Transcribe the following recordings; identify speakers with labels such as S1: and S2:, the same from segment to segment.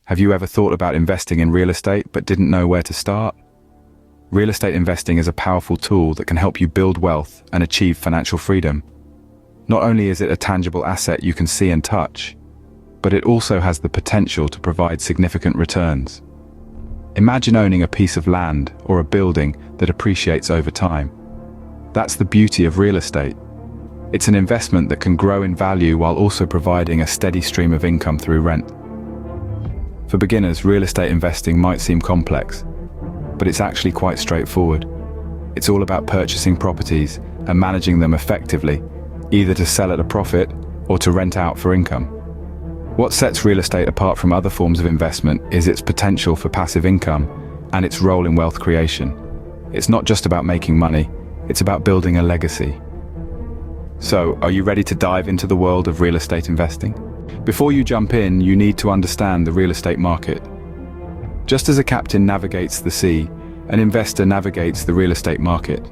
S1: Have you ever thought about investing in real estate but didn't know where to start? Real estate investing is a powerful tool that can help you build wealth and achieve financial freedom. Not only is it a tangible asset you can see and touch, but it also has the potential to provide significant returns. Imagine owning a piece of land or a building that appreciates over time. That's the beauty of real estate. It's an investment that can grow in value while also providing a steady stream of income through rent. For beginners, real estate investing might seem complex, but it's actually quite straightforward. It's all about purchasing properties and managing them effectively, either to sell at a profit or to rent out for income. What sets real estate apart from other forms of investment is its potential for passive income and its role in wealth creation. It's not just about making money, it's about building a legacy. So, are you ready to dive into the world of real estate investing? Before you jump in, you need to understand the real estate market. Just as a captain navigates the sea, an investor navigates the real estate market.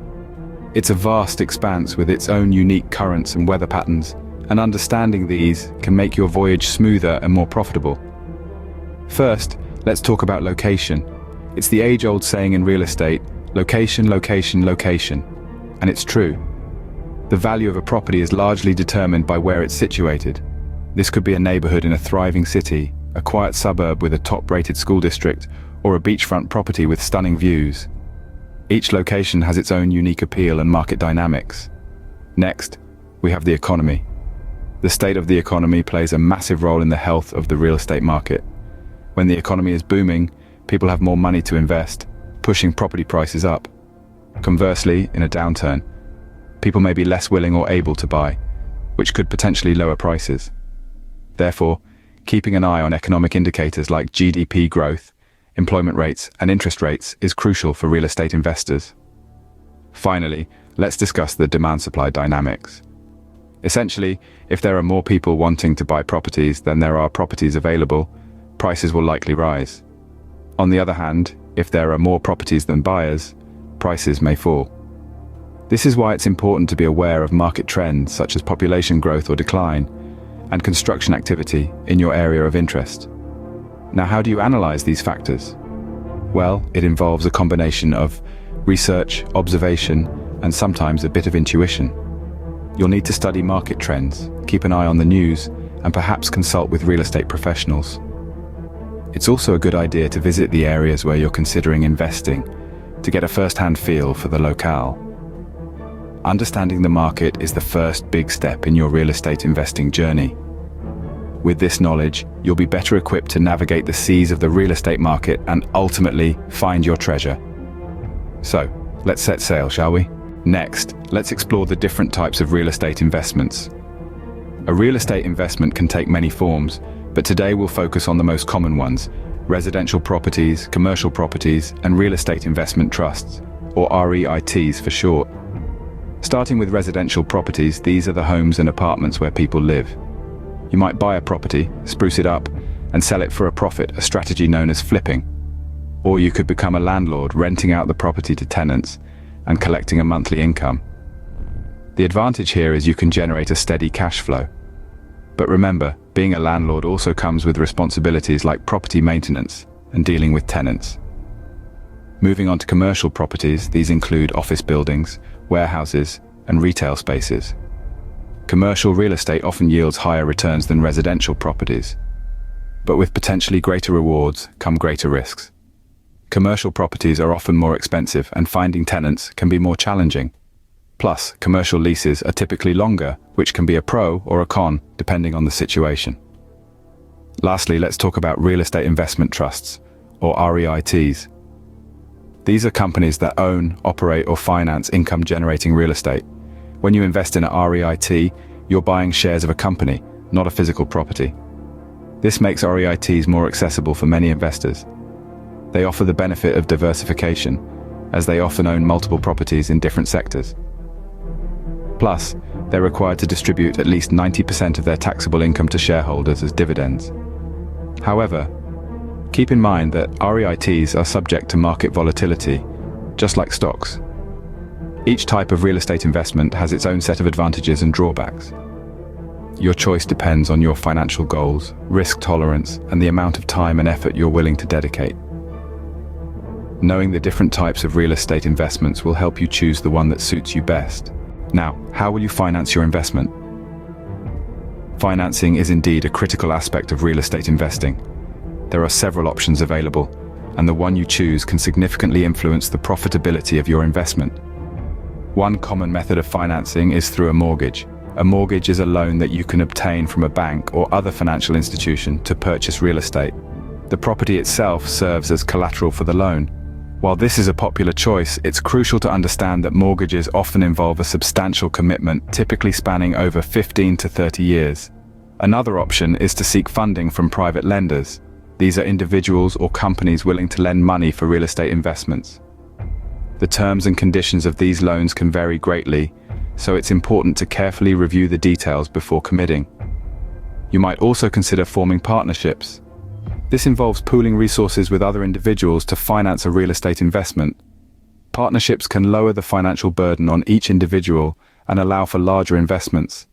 S1: It's a vast expanse with its own unique currents and weather patterns, and understanding these can make your voyage smoother and more profitable. First, let's talk about location. It's the age-old saying in real estate, location, location, location. And it's true. The value of a property is largely determined by where it's situated. This could be a neighborhood in a thriving city, a quiet suburb with a top-rated school district, or a beachfront property with stunning views. Each location has its own unique appeal and market dynamics. Next, we have the economy. The state of the economy plays a massive role in the health of the real estate market. When the economy is booming, people have more money to invest, pushing property prices up. Conversely, in a downturn, people may be less willing or able to buy, which could potentially lower prices. Therefore, keeping an eye on economic indicators like GDP growth, employment rates, and interest rates is crucial for real estate investors. Finally, let's discuss the demand-supply dynamics. Essentially, if there are more people wanting to buy properties than there are properties available, prices will likely rise. On the other hand, if there are more properties than buyers, prices may fall. This is why it's important to be aware of market trends such as population growth or decline, and construction activity in your area of interest. Now, how do you analyze these factors? Well, it involves a combination of research, observation, and sometimes a bit of intuition. You'll need to study market trends, keep an eye on the news, and perhaps consult with real estate professionals. It's also a good idea to visit the areas where you're considering investing to get a first-hand feel for the locale. Understanding the market is the first big step in your real estate investing journey. With this knowledge, you'll be better equipped to navigate the seas of the real estate market and ultimately find your treasure. So, let's set sail, shall we? Next, let's explore the different types of real estate investments. A real estate investment can take many forms, but today we'll focus on the most common ones: residential properties, commercial properties, and real estate investment trusts, or REITs for short. Starting with residential properties, these are the homes and apartments where people live. You might buy a property, spruce it up, and sell it for a profit, a strategy known as flipping. Or you could become a landlord, renting out the property to tenants and collecting a monthly income. The advantage here is you can generate a steady cash flow. But remember, being a landlord also comes with responsibilities like property maintenance and dealing with tenants. Moving on to commercial properties, these include office buildings, warehouses, and retail spaces. Commercial real estate often yields higher returns than residential properties, but with potentially greater rewards come greater risks. Commercial properties are often more expensive and finding tenants can be more challenging. Plus, commercial leases are typically longer, which can be a pro or a con depending on the situation. Lastly, let's talk about real estate investment trusts, or REITs. These are companies that own, operate, or finance income-generating real estate. When you invest in a REIT, you're buying shares of a company, not a physical property. This makes REITs more accessible for many investors. They offer the benefit of diversification, as they often own multiple properties in different sectors. Plus, they're required to distribute at least 90% of their taxable income to shareholders as dividends. However, keep in mind that REITs are subject to market volatility, just like stocks. Each type of real estate investment has its own set of advantages and drawbacks. Your choice depends on your financial goals, risk tolerance, and the amount of time and effort you're willing to dedicate. Knowing the different types of real estate investments will help you choose the one that suits you best. Now, how will you finance your investment? Financing is indeed a critical aspect of real estate investing. There are several options available, and the one you choose can significantly influence the profitability of your investment. One common method of financing is through a mortgage. A mortgage is a loan that you can obtain from a bank or other financial institution to purchase real estate. The property itself serves as collateral for the loan. While this is a popular choice, it's crucial to understand that mortgages often involve a substantial commitment, typically spanning over 15 to 30 years. Another option is to seek funding from private lenders. These are individuals or companies willing to lend money for real estate investments. The terms and conditions of these loans can vary greatly, so it's important to carefully review the details before committing. You might also consider forming partnerships. This involves pooling resources with other individuals to finance a real estate investment. Partnerships can lower the financial burden on each individual and allow for larger investments.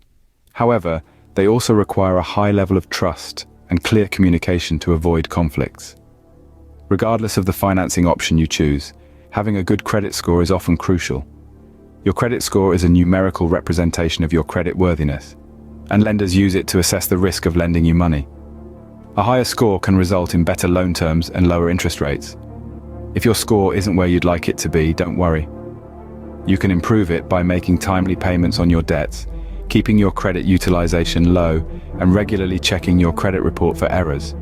S1: However, they also require a high level of trust and clear communication to avoid conflicts. Regardless of the financing option you choose, having a good credit score is often crucial. Your credit score is a numerical representation of your credit worthiness, and lenders use it to assess the risk of lending you money. A higher score can result in better loan terms and lower interest rates. If your score isn't where you'd like it to be, don't worry. You can improve it by making timely payments on your debts, keeping your credit utilization low, and regularly checking your credit report for errors.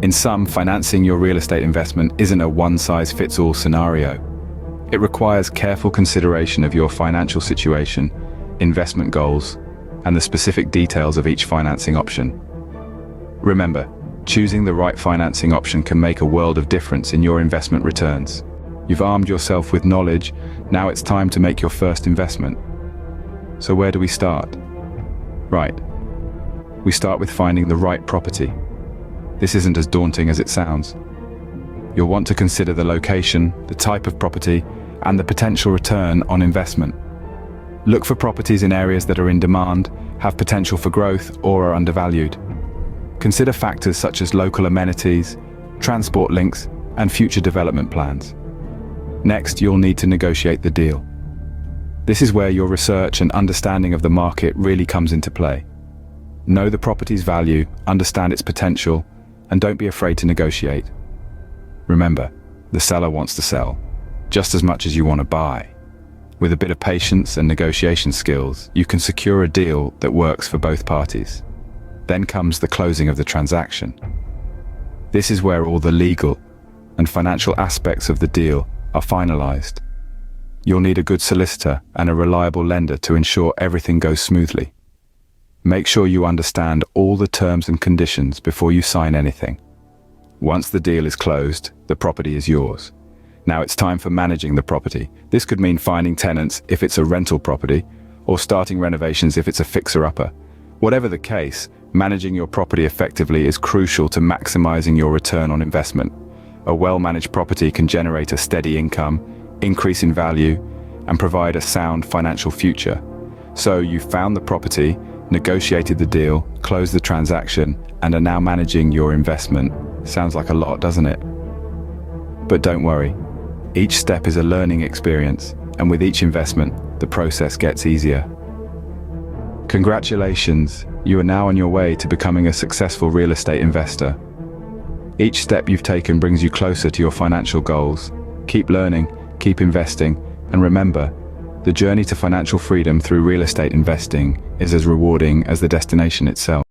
S1: In sum, financing your real estate investment isn't a one-size-fits-all scenario. It requires careful consideration of your financial situation, investment goals, and the specific details of each financing option. Remember, choosing the right financing option can make a world of difference in your investment returns. You've armed yourself with knowledge, now it's time to make your first investment. So where do we start? Right. We start with finding the right property. This isn't as daunting as it sounds. You'll want to consider the location, the type of property, and the potential return on investment. Look for properties in areas that are in demand, have potential for growth, or are undervalued. Consider factors such as local amenities, transport links, and future development plans. Next, you'll need to negotiate the deal. This is where your research and understanding of the market really comes into play. Know the property's value, understand its potential, and don't be afraid to negotiate. Remember, the seller wants to sell, just as much as you want to buy. With a bit of patience and negotiation skills, you can secure a deal that works for both parties. Then comes the closing of the transaction. This is where all the legal and financial aspects of the deal are finalized. You'll need a good solicitor and a reliable lender to ensure everything goes smoothly. Make sure you understand all the terms and conditions before you sign anything. Once the deal is closed, the property is yours. Now it's time for managing the property. This could mean finding tenants if it's a rental property, or starting renovations if it's a fixer-upper. Whatever the case, managing your property effectively is crucial to maximizing your return on investment. A well-managed property can generate a steady income, increase in value, and provide a sound financial future. So you've found the property, negotiated the deal, closed the transaction, and are now managing your investment. Sounds like a lot, doesn't it? But don't worry. Each step is a learning experience, and with each investment, the process gets easier. Congratulations, you are now on your way to becoming a successful real estate investor. Each step you've taken brings you closer to your financial goals. Keep learning, keep investing, and remember, the journey to financial freedom through real estate investing is as rewarding as the destination itself.